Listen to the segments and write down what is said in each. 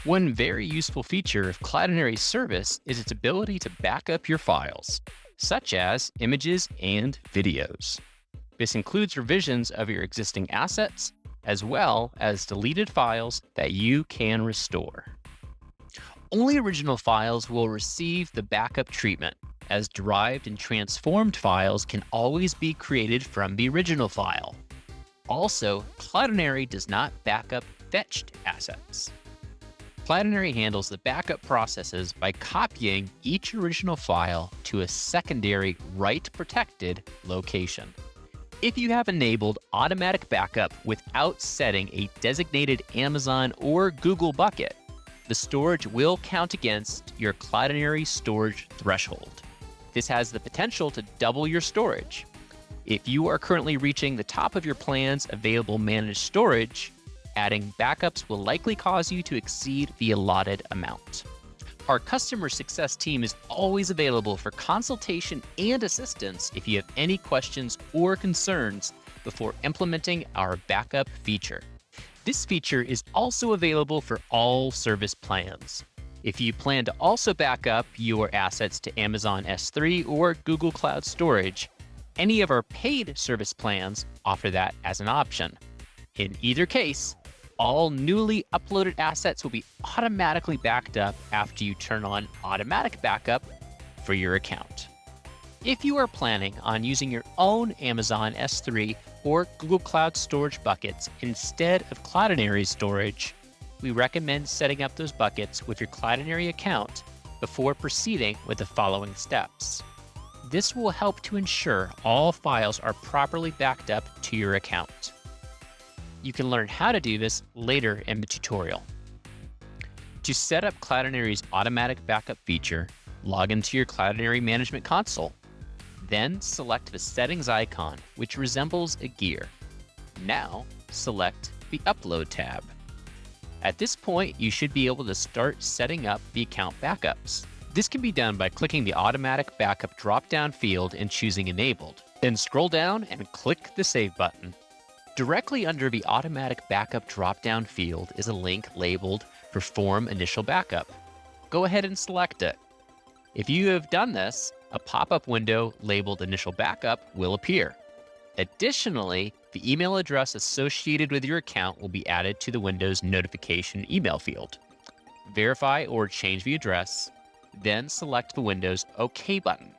One very useful feature of Cloudinary's service is its ability to back up your files, such as images and videos. This includes revisions of your existing assets, as well as deleted files that you can restore. Only original files will receive the backup treatment, as derived and transformed files can always be created from the original file. Also, Cloudinary does not back up fetched assets. Cloudinary handles the backup processes by copying each original file to a secondary write-protected location. If you have enabled automatic backup without setting a designated Amazon or Google bucket, the storage will count against your Cloudinary storage threshold. This has the potential to double your storage. If you are currently reaching the top of your plan's available managed storage, adding backups will likely cause you to exceed the allotted amount. Our customer success team is always available for consultation and assistance if you have any questions or concerns before implementing our backup feature. This feature is also available for all service plans. If you plan to also back up your assets to Amazon S3 or Google Cloud Storage, any of our paid service plans offer that as an option. In either case, all newly uploaded assets will be automatically backed up after you turn on automatic backup for your account. If you are planning on using your own Amazon S3 or Google Cloud Storage buckets instead of Cloudinary storage, we recommend setting up those buckets with your Cloudinary account before proceeding with the following steps. This will help to ensure all files are properly backed up to your account. You can learn how to do this later in the tutorial. To set up Cloudinary's automatic backup feature, log into your Cloudinary Management Console. Then select the Settings icon, which resembles a gear. Now, select the Upload tab. At this point, you should be able to start setting up the account backups. This can be done by clicking the Automatic Backup drop-down field and choosing Enabled. Then scroll down and click the Save button. Directly under the Automatic Backup drop-down field is a link labeled Perform Initial Backup. Go ahead and select it. If you have done this, a pop-up window labeled Initial Backup will appear. Additionally, the email address associated with your account will be added to the Windows notification email field. Verify or change the address, then select the Windows OK button.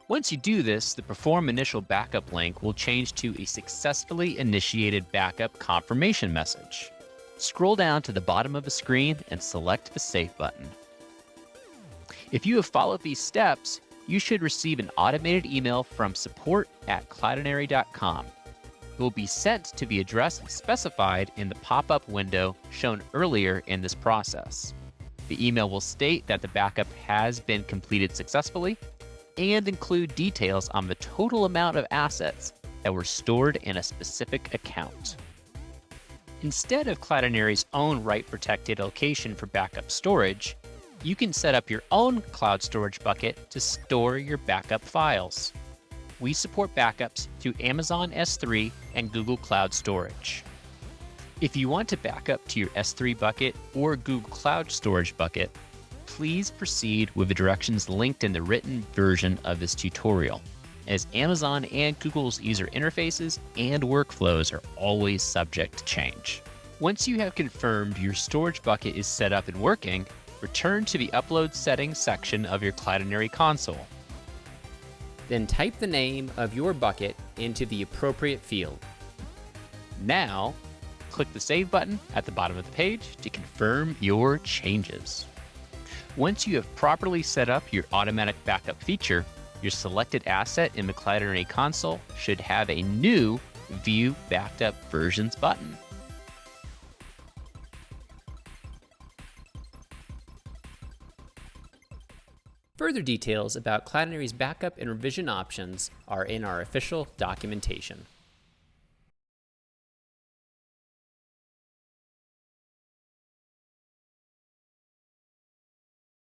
Once you do this, the Perform Initial Backup link will change to a Successfully Initiated Backup confirmation message. Scroll down to the bottom of the screen and select the Save button. If you have followed these steps, you should receive an automated email from support@cloudinary.com. It will be sent to the address specified in the pop-up window shown earlier in this process. The email will state that the backup has been completed successfully and include details on the total amount of assets that were stored in a specific account. Instead of Cloudinary's own write-protected location for backup storage, you can set up your own cloud storage bucket to store your backup files. We support backups through Amazon S3 and Google Cloud Storage. If you want to back up to your S3 bucket or Google Cloud Storage bucket, please proceed with the directions linked in the written version of this tutorial, as Amazon and Google's user interfaces and workflows are always subject to change. Once you have confirmed your storage bucket is set up and working, return to the Upload Settings section of your Cloudinary console. Then type the name of your bucket into the appropriate field. Now, click the Save button at the bottom of the page to confirm your changes. Once you have properly set up your automatic backup feature, your selected asset in the Cloudinary console should have a new View Backed Up Versions button. Further details about Cloudinary's backup and revision options are in our official documentation.